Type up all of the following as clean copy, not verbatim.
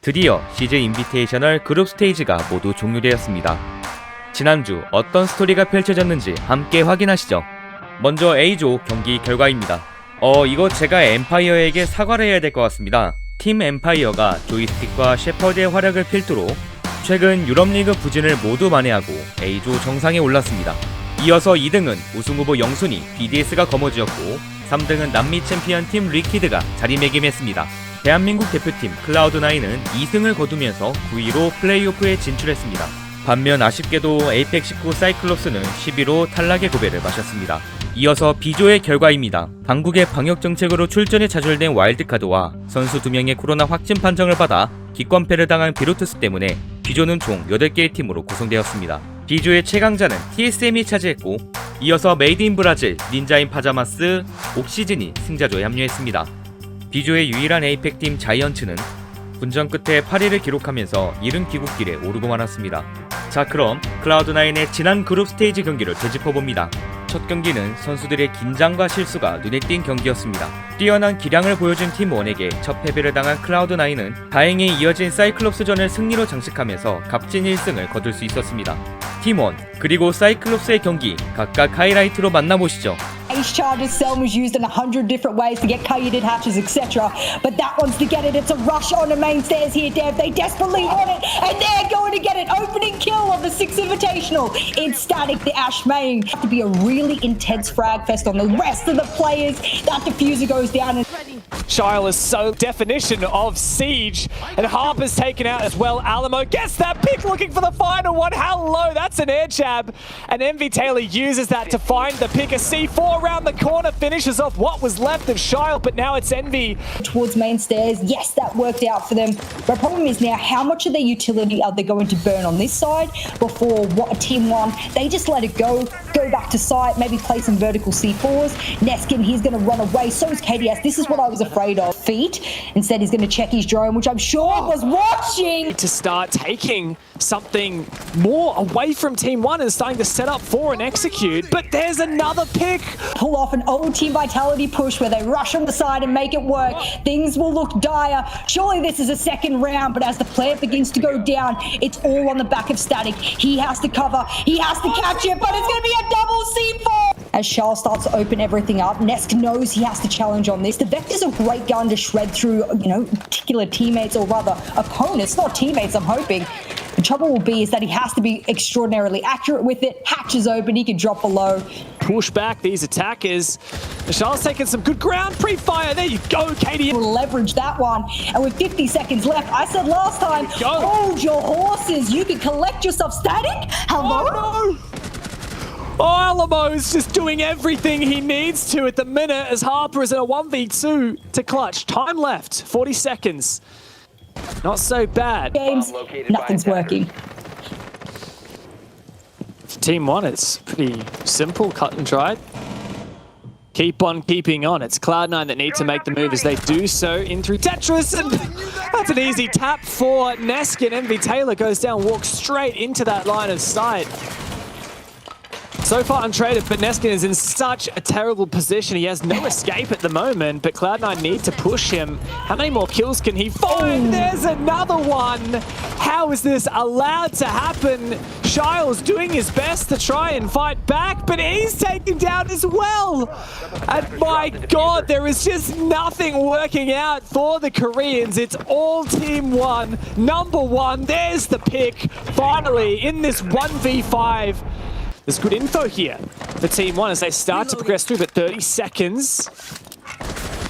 드디어 시즌 인비테이셔널 그룹 스테이지가 모두 종료되었습니다. 지난주 어떤 스토리가 펼쳐졌는지 함께 확인하시죠. 먼저 A조 경기 결과입니다. 이거 제가 엠파이어에게 사과를 해야 될 것 같습니다. 팀 엠파이어가 조이스틱과 셰퍼드의 활약을 필두로 최근 유럽리그 부진을 모두 만회하고 A조 정상에 올랐습니다. 이어서 2등은 우승후보 영순위 BDS가 거머쥐었고 3등은 남미 챔피언 팀 리퀴드가 자리매김했습니다. 대한민국 대표팀 클라우드9은 2승을 거두면서 9위로 플레이오프에 진출했습니다. 반면 아쉽게도 APAC 19 사이클롭스는 10위로 탈락의 고배를 마셨습니다. 이어서 B조의 결과입니다. 당국의 방역정책으로 출전이 좌절된 와일드카드와 선수 2명의 코로나 확진 판정을 받아 기권패를 당한 비로투스 때문에 B조는 총 8개의 팀으로 구성되었습니다. B조의 최강자는 TSM이 차지했고 이어서 메이드 인 브라질, 닌자인 파자마스, 옥시즌이 승자조에 합류했습니다. B조의 유일한 APAC 팀 자이언츠는 분전 끝에 8위를 기록하면서 이른 귀국길에 오르고 말았습니다. 자, 그럼 클라우드9의 지난 그룹 스테이지 경기를 되짚어봅니다. 첫 경기는 선수들의 긴장과 실수가 눈에 띈 경기였습니다. 뛰어난 기량을 보여준 팀1에게 첫 패배를 당한 클라우드9은 다행히 이어진 사이클롭스전을 승리로 장식하면서 값진 1승을 거둘 수 있었습니다. 팀1 그리고 사이클롭스의 경기 각각 하이라이트로 만나보시죠. Ace charges, Selma's used in 100 different ways to get coated hatches, etc. But that one's to get it. It's a rush on the main stairs here, Dev. They desperately want it, and they're going to get it. Opening kill of the 6th Invitational. It's static, the Ash main. Have to be a really intense frag fest on the rest of the players. That diffuser goes down. And Shile is so definition of siege, and Harper's taken out as well. Alamo gets that pick, looking for the final one. Hello, that's an air jab, and Envy Taylor uses that to find the pick. A C4 around the corner finishes off what was left of Shile, but now it's Envy towards main stairs. Yes, that worked out for them. The problem is now, how much of their utility are they going to burn on this side before what team one? They just let it go back to site, maybe play some vertical C4s. Neskin, he's going to run away. So is KDS. This is what I was afraid of. Feet. Instead, he's going to check his drone, which I'm sure was watching. To start taking something more away from Team 1 and starting to set up for and execute. But there's another pick. Pull off an old team vitality push where they rush on the side and make it work. Things will look dire. Surely this is a second round, but as the plant begins to go down, it's all on the back of Static. He has to cover. He has to catch it, but it's going to be a double C4. As Charles starts to open everything up, Nesk knows he has to challenge on this. The Vector's a great gun to shred through, particular teammates, or rather opponents, not teammates, I'm hoping. The trouble will be is that he has to be extraordinarily accurate with it. Hatch is open, he can drop below. Push back these attackers. Charles taking some good ground pre-fire. There you go, KD. Leverage that one. And with 50 seconds left, I said last time, hold your horses. You can collect yourself. Static? Hello? Oh, no. Alamo's just doing everything he needs to at the minute as Harper is in a 1v2 to clutch. Time left, 40 seconds. Not so bad. Games, nothing's working. For Team 1, it's pretty simple, cut and dried. Keep on keeping on. It's Cloud9 that need to make the move as they do so in through Tetris. And that's an easy tap for Neskin. Envy Taylor goes down, walks straight into that line of sight. So far untraded, but Neskin is in such a terrible position. He has no escape at the moment, but Cloud9 need to push him. How many more kills can he find? There's another one! How is this allowed to happen? Shile's doing his best to try and fight back, but he's taken down as well! And my god, there is just nothing working out for the Koreans. It's all Team 1, number 1. There's the pick, finally, in this 1v5. There's good info here for Team 1 as they start to progress through, but 30 seconds.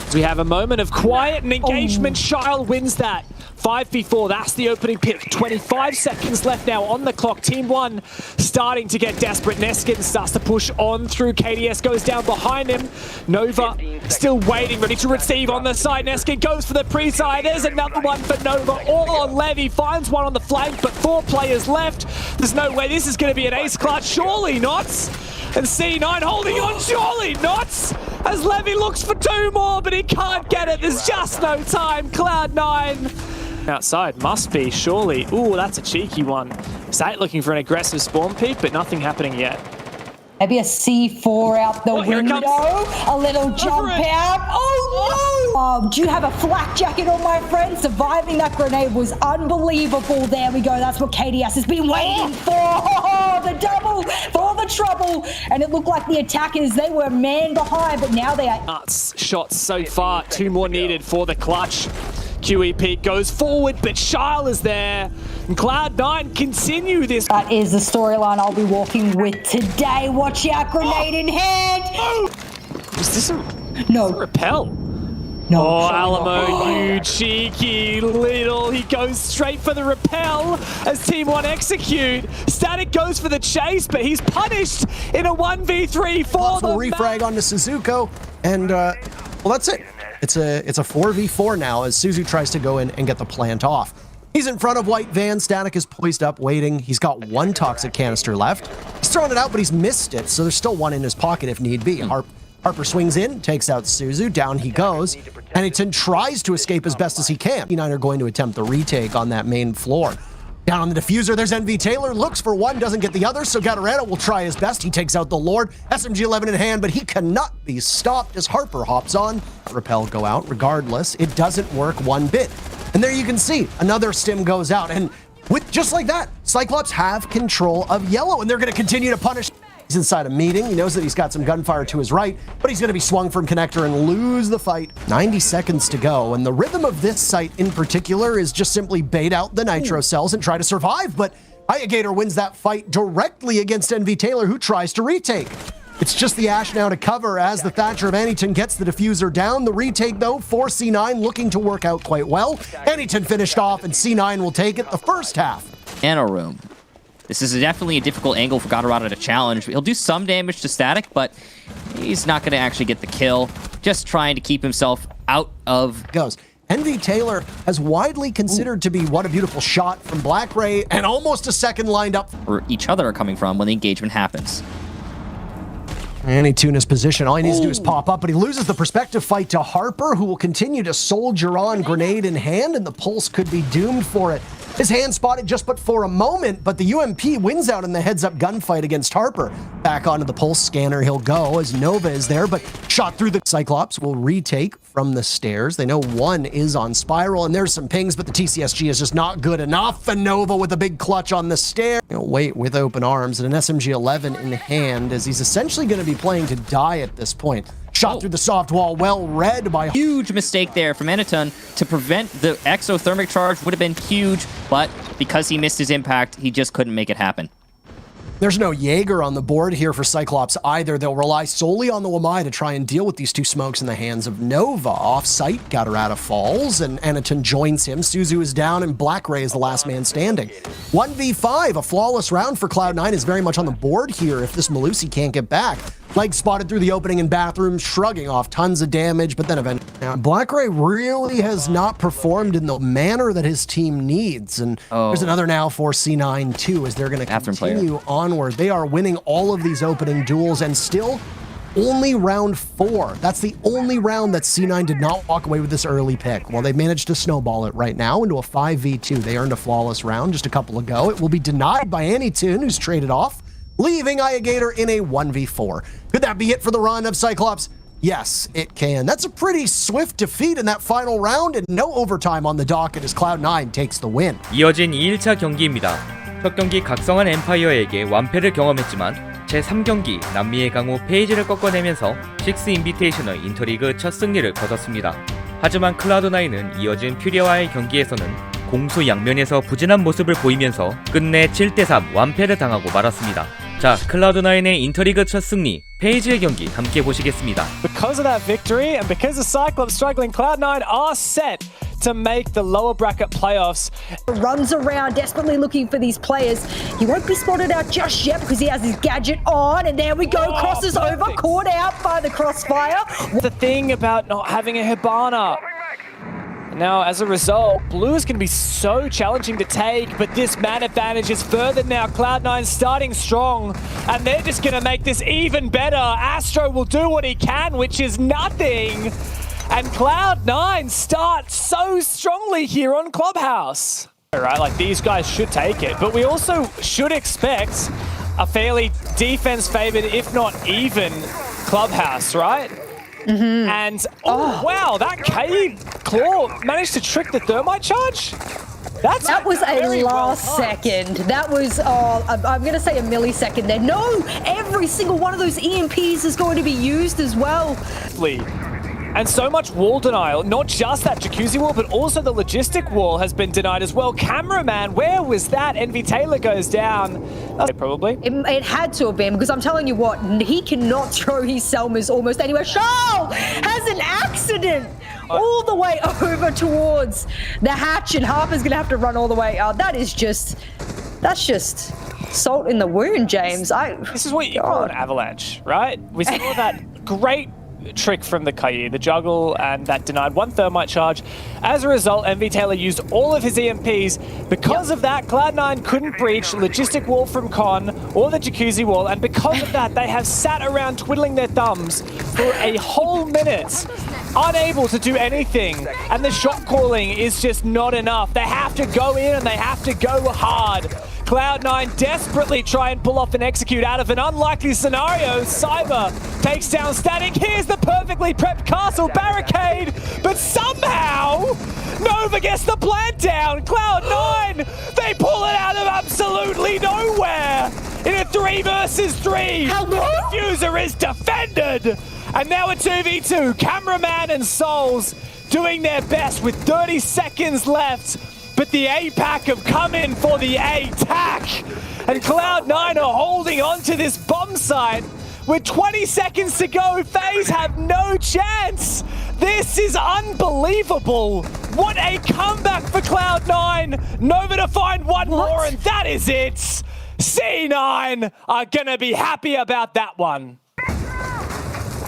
So we have a moment of quiet and engagement. Shile wins that. 5v4, that's the opening pick. 25 seconds left now on the clock. Team 1 starting to get desperate. Neskin starts to push on through. KDS goes down behind him. Nova still waiting, ready to receive on the side. Neskin goes for the pre-side. There's another one for Nova. All on Levy. Finds one on the flank, but 4 players left. There's no way this is going to be an ace clutch. Surely not. And C9 holding on. Surely not. As Levy looks for 2 more, but he can't get it. There's just no time. Cloud9. Outside, must be, surely. Ooh, that's a cheeky one. Sate looking for an aggressive spawn peek, but nothing happening yet. Maybe a C4 out the here it window. comes. A little jump it. out. Oh no! Do you have a flak jacket on, my friend? Surviving that grenade was unbelievable. There we go. That's what KDS has been waiting for. Oh, the double for the trouble. And it looked like the attackers, they were man behind, but now they are... Nuts shots so far. 2 more needed for the clutch. QEP goes forward, but Shile is there. And Cloud9 continue this. That is the storyline I'll be walking with today. Watch out, grenade in hand. Is this a No. repel? No. Oh, surely not. Alamo, you cheeky little. He goes straight for the repel as Team 1 execute. Static goes for the chase, but he's punished in a 1v3 for the refrag onto Suzuko, and well, that's it. It's a 4v4 now as Suzu tries to go in and get the plant off. He's in front of White Van. Static is poised up, waiting. He's got 1 toxic canister left. He's thrown it out, but he's missed it, so there's still 1 in his pocket if need be. Harper swings in, takes out Suzu. Down he goes. Pennington tries to escape as best as he can. E9 are going to attempt the retake on that main floor. Down on the diffuser, there's NV Taylor. Looks for one, doesn't get the other, so Gatoretta will try his best. He takes out the Lord. SMG-11 in hand, but he cannot be stopped as Harper hops on. Repel go out. Regardless, it doesn't work one bit. And there you can see, another stim goes out. And with just like that, Cyclops have control of yellow, and they're going to continue to punish. He's inside a meeting. He knows that he's got some gunfire to his right, but he's going to be swung from connector and lose the fight. 90 seconds to go, and the rhythm of this site in particular is just simply bait out the nitro cells and try to survive, but Gator wins that fight directly against NV Taylor, who tries to retake. It's just the Ash now to cover as the Thatcher of Anyton gets the diffuser down. The retake, though, for C9 looking to work out quite well. Anyton finished off, and C9 will take it the first half. Nano room. This is definitely a difficult angle for Gatorada to challenge. He'll do some damage to Static, but he's not going to actually get the kill. Just trying to keep himself out of... Goes. NV Taylor has widely considered to be what a beautiful shot from Black Ray, and almost a second lined up. Where each other are coming from when the engagement happens. And he tuned his position. All he needs to do is pop up, but he loses the perspective fight to Harper, who will continue to soldier on, grenade in hand, and the Pulse could be doomed for it. His hand spotted just but for a moment, but the UMP wins out in the heads-up gunfight against Harper. Back onto the Pulse scanner he'll go as Nova is there, but shot through the Cyclops will retake from the stairs. They know one is on Spiral, and there's some pings, but the TCSG is just not good enough. And Nova with a big clutch on the stair. Wait with open arms and an SMG-11 in hand, as he's essentially going to be playing to die at this point. Shot through the soft wall, well read by... Huge mistake there from Anyton to prevent the exothermic charge would have been huge, but because he missed his impact, he just couldn't make it happen. There's no Jaeger on the board here for Cyclops either. They'll rely solely on the Wamai to try and deal with these two smokes in the hands of Nova. Off-site, Gatorada falls, and Anyton joins him. Suzu is down, and Black Ray is the last man standing. 1v5, a flawless round for Cloud9 is very much on the board here if this Malusi can't get back. Leg spotted through the opening in bathroom, shrugging off tons of damage, but then eventually... Now, Black Ray really has not performed in the manner that his team needs, and there's another now for C9 too, as they're going to continue onward. They are winning all of these opening duels, and still only round 4. That's the only round that C9 did not walk away with this early pick. Well, they managed to snowball it right now into a 5v2. They earned a flawless round just a couple ago. It will be denied by Anyton, who's traded off, leaving Gator in a 1v4. Could that be it for the run of Cyclops? Yes, it can. That's a pretty swift defeat in that final round, and no overtime on the docket as Cloud9 takes the win. 이어진 2일차 경기입니다. 첫 경기 각성한 엠파이어에게 완패를 경험했지만 제3경기 남미의 강호 페이지를 꺾어내면서 6 인비테이셔널 인터리그 첫 승리를 거뒀습니다. 하지만 클라우드9은 이어진 퓨리와의 경기에서는 공수 양면에서 부진한 모습을 보이면서 끝내 7대3 완패를 당하고 말았습니다. 자, 클라우드9의 인터리그 첫 승리, 페이지의 경기 함께 보시겠습니다. Because of that victory and because the Cyclops struggling, Cloud9 are set to make the lower bracket playoffs. Runs around desperately looking for these players. He won't be spotted out just yet because he has his gadget on, and there we go, crosses over, caught out by the crossfire. The thing about not having a Hibana. Now, as a result, blue is going to be so challenging to take, but this man advantage is furthered now. Cloud9 starting strong, and they're just going to make this even better. Astro will do what he can, which is nothing. And Cloud9 starts so strongly here on Clubhouse. Right, like these guys should take it, but we also should expect a fairly defense-favored, if not even, clubhouse, right? And, wow, that K Claw managed to trick the thermite charge? That was a last second. That was, I'm going to say a millisecond there. No, every single one of those EMPs is going to be used as well. And so much wall denial, not just that jacuzzi wall, but also the logistic wall has been denied as well. Cameraman, where was that? Envy Taylor goes down. Probably. It had to have been, because I'm telling you what, he cannot throw his Selmas almost anywhere. Shaw has an accident all the way over towards the hatch, and Harper's going to have to run all the way out. That's just salt in the wound, James. This is what you call an avalanche, right? We saw that great trick from the Kai, the juggle, and that denied one thermite charge. As a result, MV Taylor used all of his EMPs. Because of that, Cloud9 couldn't breach logistic wall from Con or the jacuzzi wall, and because of that, they have sat around twiddling their thumbs for a whole minute, unable to do anything, and the shot calling is just not enough. They have to go in and they have to go hard. Cloud9 desperately try and pull off and execute out of an unlikely scenario. Cyber takes down Static. Here's the perfectly prepped castle barricade, but somehow Nova gets the plant down. Cloud9, they pull it out of absolutely nowhere in a 3 versus 3. Hello? Diffuser is defended, and now a 2v2. Cameraman and Souls doing their best with 30 seconds left. But the APAC have come in for the attack, and Cloud9 are holding on to this bomb site with 20 seconds to go. FaZe have no chance. This is unbelievable. What a comeback for Cloud9. Nova to find one more, and that is it. C9 are gonna be happy about that one.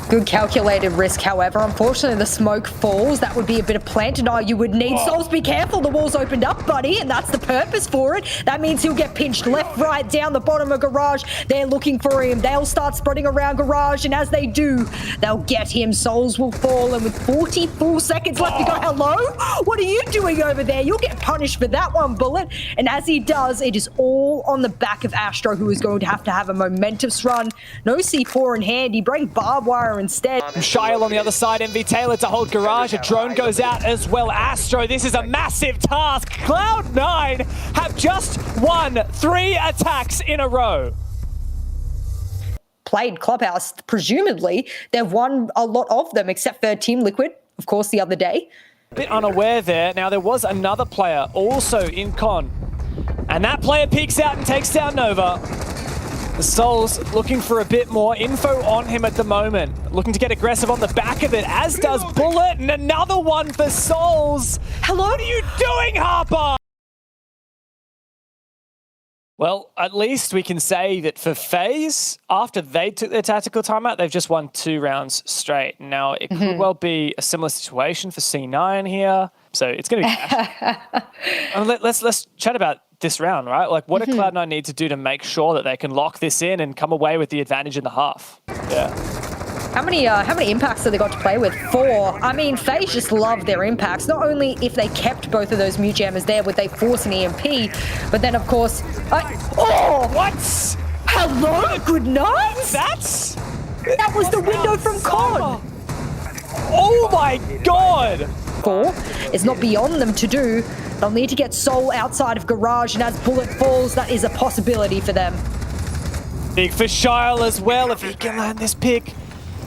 Good calculated risk, however. Unfortunately, the smoke falls. That would be a bit of plant denial you would need. Souls, be careful. The wall's opened up, buddy, and that's the purpose for it. That means he'll get pinched left, right, down the bottom of Garage. They're looking for him. They'll start spreading around Garage, and as they do, they'll get him. Souls will fall, and with 44 seconds left to go, hello? What are you doing over there? You'll get punished for that one, Bullet. And as he does, it is all on the back of Astro, who is going to have a momentous run. No C4 in hand. He bring barbed wire instead. Shyle on the other side, MV Taylor to hold Garage. A drone goes out as well. Astro, this is a massive task. Cloud9 have just won 3 attacks in a row. Played Clubhouse, presumably. They've won a lot of them, except for Team Liquid, of course, the other day. A bit unaware there. Now, there was another player also in Con, and that player peeks out and takes down Nova. The Souls looking for a bit more info on him at the moment. Looking to get aggressive on the back of it, as does Bullet, and another one for Souls. Hello? What are you doing, Harper? Well, at least we can say that for FaZe, after they took their tactical timeout, they've just won 2 rounds straight. Now, it could well be a similar situation for C9 here. So it's going to be... let's chat about this round, right? Like, what do Cloud9 need to do to make sure that they can lock this in and come away with the advantage in the half? Yeah. How many impacts have they got to play with? 4. I mean, FaZe just love their impacts. Not only if they kept both of those mute jammers there, would they force an EMP, but then, of course... What? Hello? Good night? That was the window from Con. Oh my god! 4. It's not beyond them to do. They'll need to get Soul outside of Garage, and as Bullet falls, that is a possibility for them. Big for Shyle as well, if he can land this pick.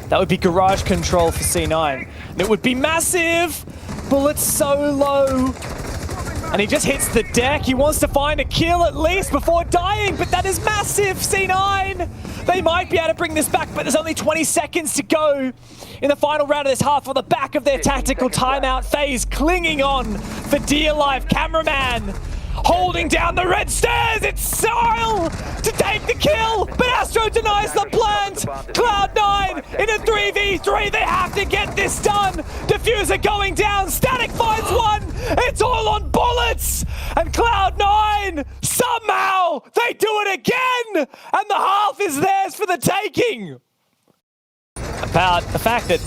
That would be Garage control for C9. And it would be massive! Bullet's so low. And he just hits the deck. He wants to find a kill at least before dying, but that is massive, C9! They might be able to bring this back, but there's only 20 seconds to go in the final round of this half on the back of their tactical timeout. FaZe clinging on for dear life. Cameraman holding down the red stairs. It's Style to take the kill, but Astro denies the plant. Cloud9 in a 3v3. They have to get this done. Diffuser going down. Static finds one. It's all on Bullets. And Cloud9, somehow, they do it again. And the half is theirs for the taking. About the fact that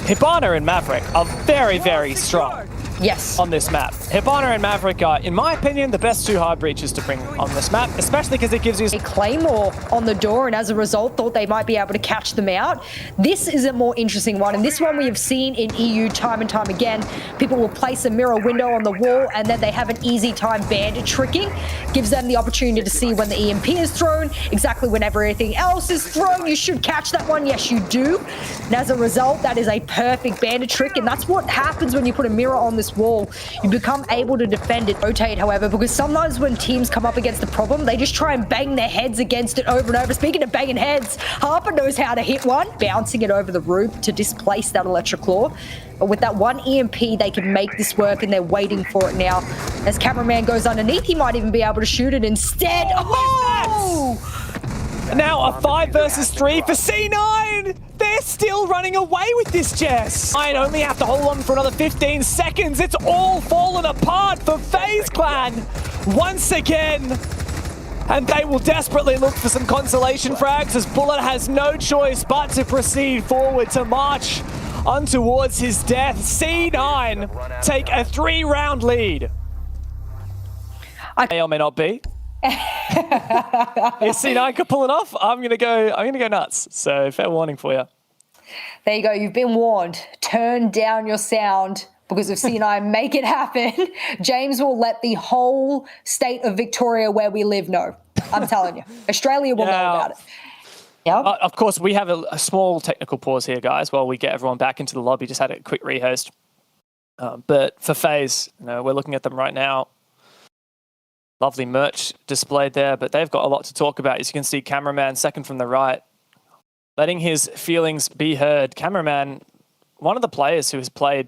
Hibana and Maverick are very, very strong. Yes. On this map. Hibana and Maverick are, in my opinion, the best two hard breaches to bring on this map, especially because it gives you A Claymore on the door, and as a result thought they might be able to catch them out. This is a more interesting one, and this one we have seen in EU time and time again. People will place a mirror window on the wall and then they have an easy time bandit tricking. Gives them the opportunity to see when the EMP is thrown, exactly when everything else is thrown. You should catch that one, yes you do. And as a result, that is a perfect bandit trick, and that's what happens when you put a mirror on this wall. You become able to defend it. Rotate, however, because sometimes when teams come up against the problem, they just try and bang their heads against it over and over. Speaking of banging heads, Harper knows how to hit one, bouncing it over the roof to displace that electric claw. But with that one EMP, they can make this work, and they're waiting for it now. As cameraman goes underneath, he might even be able to shoot it instead. Oh! Now a 5 versus 3 for C9! They're still running away with this, Jess! I only have to hold on for another 15 seconds. It's all fallen apart for FaZe Clan once again. And they will desperately look for some consolation frags as Bullet has no choice but to proceed forward to march on towards his death. C9 take a 3-round lead. May or may not be. If C9 could pull it off, I'm gonna go nuts. So fair warning for you. There you go, you've been warned. Turn down your sound, because if C9 make it happen, James will let the whole state of Victoria where we live know. I'm telling you. Australia will know about it. Yeah. Of course, we have a small technical pause here, guys, while we get everyone back into the lobby. Just had a quick rehost. But for FaZe, we're looking at them right now. Lovely merch displayed there, but they've got a lot to talk about. As you can see, cameraman second from the right, letting his feelings be heard. Cameraman, one of the players who has played,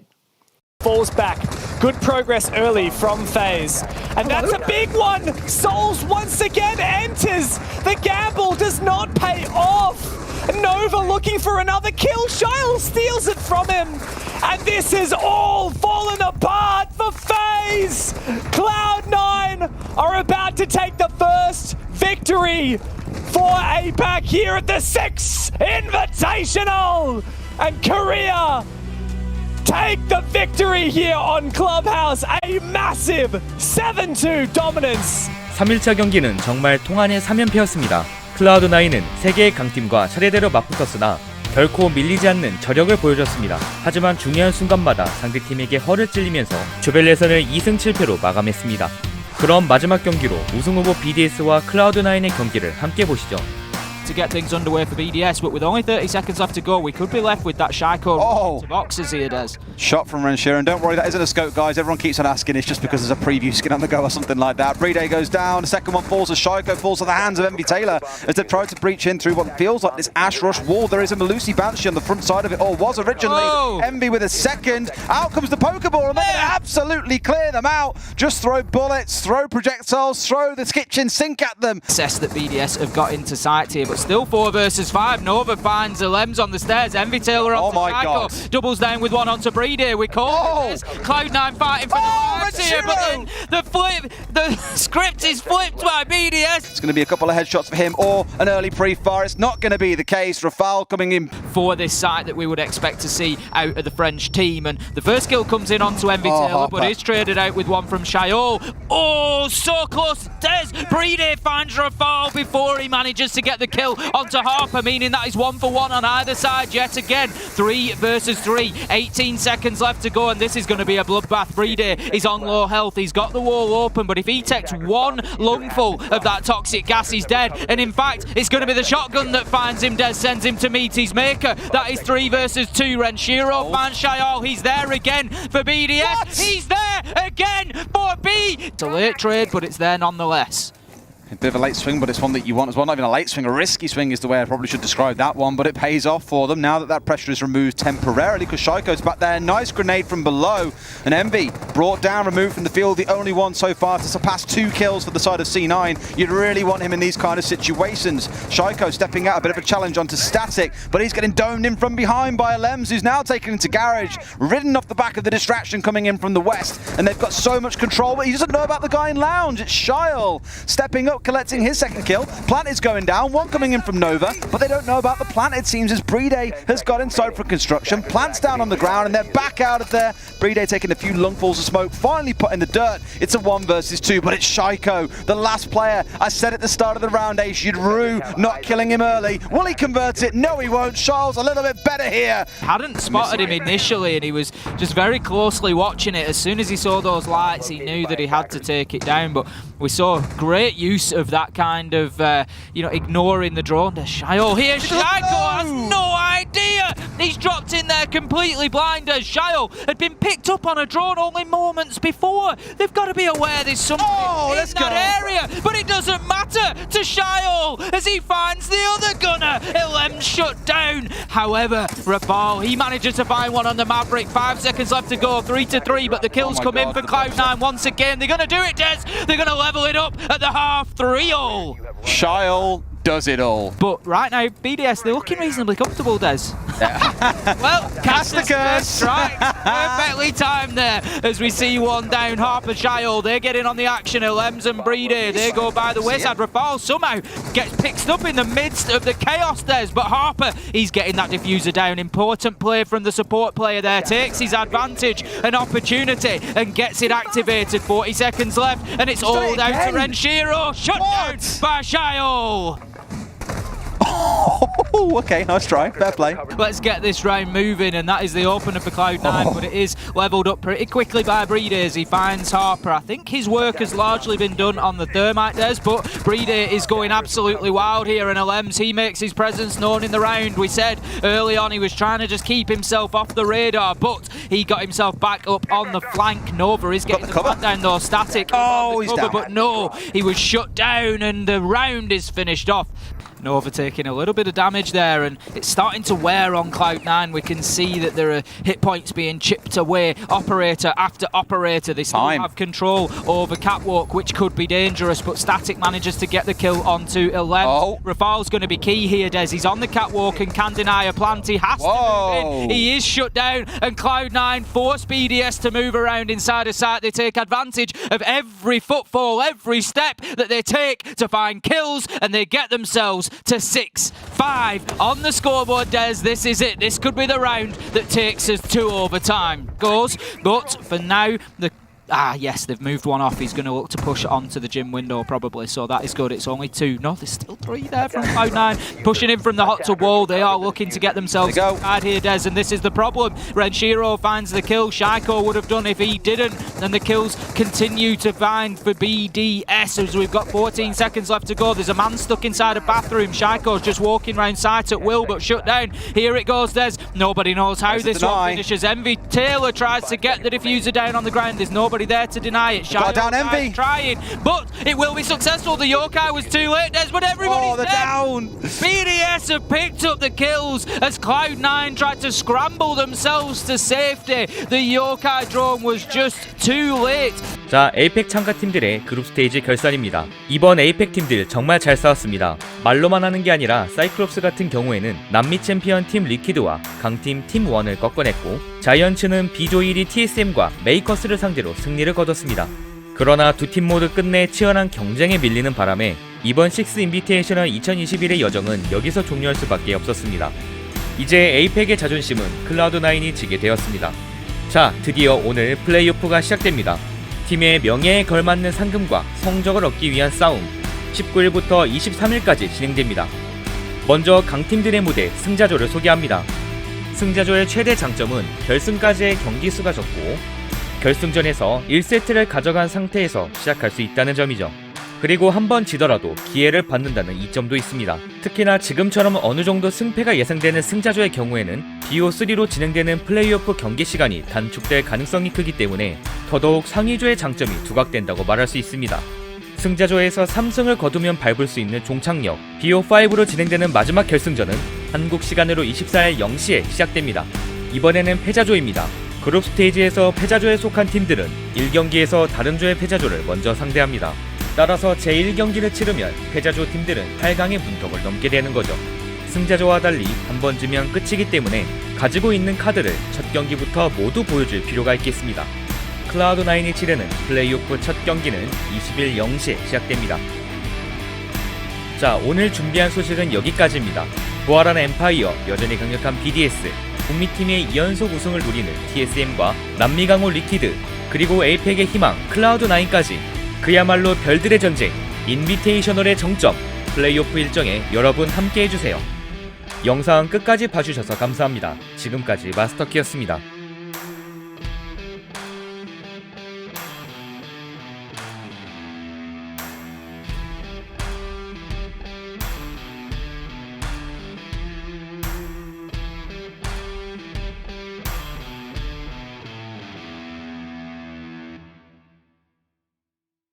falls back. Good progress early from FaZe. And that's a big one! Souls once again enters! The gamble does not pay off! Nova looking for another kill. Shyle steals it from him. And this has all fallen apart for FaZe! Cloud9 are about to take the first victory for APAC here at the 6 Invitational! And Korea take the victory here on Clubhouse. A massive 7-2 dominance. 3일차 경기는 정말 통한의 3연패였습니다. 클라우드9은 3개의 강팀과 차례대로 맞붙었으나 결코 밀리지 않는 저력을 보여줬습니다. 하지만 중요한 순간마다 상대팀에게 허를 찔리면서 조별 예선을 2승 7패로 마감했습니다. 그럼 마지막 경기로 우승후보 BDS와 클라우드9의 경기를 함께 보시죠. To get things underway for BDS, but with only 30 seconds left to go, we could be left with that Shaiko to boxes here, Des. Shot from Renshir, and don't worry, that isn't a scope, guys. Everyone keeps on asking, it's just because there's a preview skin on the go or something like that. Brede goes down, the second one falls as Shaiko falls to the hands of Envy Taylor as they try to breach in through what feels like this Ash Rush wall. There is a Malusi Banshee on the front side of it, or was originally. Envy with a second. Out comes the Pokeball, and they're going to absolutely clear them out. Just throw bullets, throw projectiles, throw the kitchen sink at them. Success that BDS have got into sight here, but still 4 versus 5. Nova finds the Lems on the stairs. Envy Taylor onto Shaiko. Doubles down with one onto Brede. We call this. Cloud9 fighting for the lives here, but then the script is flipped by BDS. It's going to be a couple of headshots for him or an early pre-fire. It's not going to be the case. Rafal coming in for this site that we would expect to see out of the French team, and the first kill comes in onto Envy Taylor, but is traded out with one from Shayo. Oh, so close. Des Brede finds Rafal before he manages to get the kill onto Harper, meaning that is 1-for-1 on either side yet again. 3 versus 3, 18 seconds left to go, and this is going to be a bloodbath. Brede is on low health, he's got the wall open, but if he takes one lungful of that toxic gas, he's dead. And in fact, it's going to be the shotgun that finds him. Des sends him to meet his maker. That is 3 versus 2. Renshiro finds Shayal. He's there again for BDS. What? He's there again for B. It's a late trade, but it's there nonetheless. A bit of a late swing, but it's one that you want as well. Not even a late swing, a risky swing is the way I probably should describe that one, but it pays off for them now that that pressure is removed temporarily because Shaiko's back there. Nice grenade from below. And Envy brought down, removed from the field, the only one so far to surpass 2 kills for the side of C9. You'd really want him in these kind of situations. Shaiko stepping out, a bit of a challenge onto Static, but he's getting domed in from behind by Lems, who's now taken into Garage, ridden off the back of the distraction coming in from the west, and they've got so much control, but he doesn't know about the guy in Lounge. It's Shyle stepping up Shayo collecting his second kill. Plant is going down, one coming in from Nova, but they don't know about the plant, it seems, as Brede has got inside for construction. Plant's down on the ground, and they're back out of there. Brede taking a few lungfuls of smoke, finally put in the dirt. It's a 1 versus 2, but it's Shaiko, the last player. I said at the start of the round, Rue not killing him early. Will he convert it? No, he won't. Charles a little bit better here. Hadn't spotted him initially, and he was just very closely watching it. As soon as he saw those lights, he knew that he had to take it down, but we saw great use of that kind of, ignoring the drone. There's Shayo here. Shaiko has no idea. He's dropped in there completely blind, as Shayo had been picked up on a drone only moments before. They've got to be aware there's something in that area, but it doesn't matter to Shayo as he finds the other gunner. ENERGE shut down. However, Rafal, he manages to find one on the Maverick. 5 seconds left to go, 3-3, but the kills come in for Cloud9 once again. They're going to do it, Des. They're going to level it up at the half, 3-all. Shayo does it all. But right now, BDS, they're looking reasonably comfortable, Des. Well, Cast the curse. Right, perfectly timed there as we see one down. Harper, Shayo, they're getting on the action. ENERGE and Brede, they go by the wayside. Rafal somehow gets picked up in the midst of the chaos, Des, but Harper, he's getting that diffuser down. Important play from the support player there, takes his advantage, an opportunity, and gets it activated. 40 seconds left, and it's all down to Renshiro. Shut down by Shayo. Oh, okay, nice try. Fair play. Let's get this round moving, and that is the opener for Cloud9, but it is levelled up pretty quickly by Brede as he finds Harper. I think his work has largely been done on the Thermite, Des, but Brede is going absolutely wild here, and ENERGE, he makes his presence known in the round. We said early on he was trying to just keep himself off the radar, but he got himself back up on the flank. Nova is getting the plant down though, Static. Oh, he's down. But no, he was shut down, and the round is finished off. Nova taking a little bit of damage there, and it's starting to wear on Cloud9. We can see that there are hit points being chipped away, operator after operator. They still have control over Catwalk, which could be dangerous, but Static manages to get the kill onto ENERGE. Rafal's going to be key here, Des. He's on the Catwalk and can deny a plant. He has to move in. He is shut down, and Cloud9 force BDS to move around inside a site. They take advantage of every footfall, every step that they take to find kills, and they get themselves to 6-5 on the scoreboard, Des. This is it. This could be the round that takes us to overtime. Goes, but for now, yes, they've moved one off. He's going to look to push it onto the gym window probably, so that is good. It's only 2. No, there's still 3 there from Cloud9. Pushing in from the hot tub wall. They are looking to get themselves inside here, Des, and this is the problem. Renshiro finds the kill. Shaiko would have done if he didn't, and the kills continue to find for BDS as we've got 14 seconds left to go. There's a man stuck inside a bathroom. Shaiko's just walking around site at will, but shut down. Here it goes, Des. Nobody knows how this one finishes. Envy Taylor tries to get the diffuser down on the ground. There's nobody there to deny it. Got down Envy. Trying, but it will be successful. The Yokai was too late, Des, but everybody's dead. Down. BDS have picked up the kills as Cloud9 tried to scramble themselves to safety. The Yokai drone was just too late. 자, APAC 참가팀들의 그룹 스테이지 결산입니다. 이번 APAC 팀들 정말 잘 싸웠습니다. 말로만 하는 게 아니라 사이클롭스 같은 경우에는 남미 챔피언 팀 리퀴드와 강팀 팀1을 꺾어냈고, 자이언츠는 B조 1위 TSM과 메이커스를 상대로 승리를 거뒀습니다. 그러나 두 팀 모두 끝내 치열한 경쟁에 밀리는 바람에 이번 6 인비테이셔널 2021의 여정은 여기서 종료할 수밖에 없었습니다. 이제 APAC의 자존심은 클라우드9이 지게 되었습니다. 자, 드디어 오늘 플레이오프가 시작됩니다. 팀의 명예에 걸맞는 상금과 성적을 얻기 위한 싸움, 19일부터 23일까지 진행됩니다. 먼저 강팀들의 무대 승자조를 소개합니다. 승자조의 최대 장점은 결승까지의 경기 수가 적고 결승전에서 1세트를 가져간 상태에서 시작할 수 있다는 점이죠. 그리고 한번 지더라도 기회를 받는다는 이점도 있습니다. 특히나 지금처럼 어느 정도 승패가 예상되는 승자조의 경우에는 BO3로 진행되는 플레이오프 경기 시간이 단축될 가능성이 크기 때문에 더더욱 상위조의 장점이 두각된다고 말할 수 있습니다. 승자조에서 3승을 거두면 밟을 수 있는 종착역 BO5로 진행되는 마지막 결승전은 한국 시간으로 24일 0시에 시작됩니다. 이번에는 패자조입니다. 그룹 스테이지에서 패자조에 속한 팀들은 1경기에서 다른 조의 패자조를 먼저 상대합니다. 따라서 제1경기를 치르면 패자조 팀들은 8강의 문턱을 넘게 되는 거죠. 승자조와 달리 한 번 지면 끝이기 때문에 가지고 있는 카드를 첫 경기부터 모두 보여줄 필요가 있겠습니다. 클라우드9이 치르는 플레이오프 첫 경기는 20일 0시에 시작됩니다. 자, 오늘 준비한 소식은 여기까지입니다. 부활하는 엠파이어, 여전히 강력한 BDS, 북미팀의 2연속 우승을 노리는 TSM과 남미 강호 리퀴드, 그리고 APAC의 희망 클라우드9까지 그야말로 별들의 전쟁, 인비테이셔널의 정점, 플레이오프 일정에 여러분 함께 해주세요. 영상 끝까지 봐주셔서 감사합니다. 지금까지 마스터키였습니다.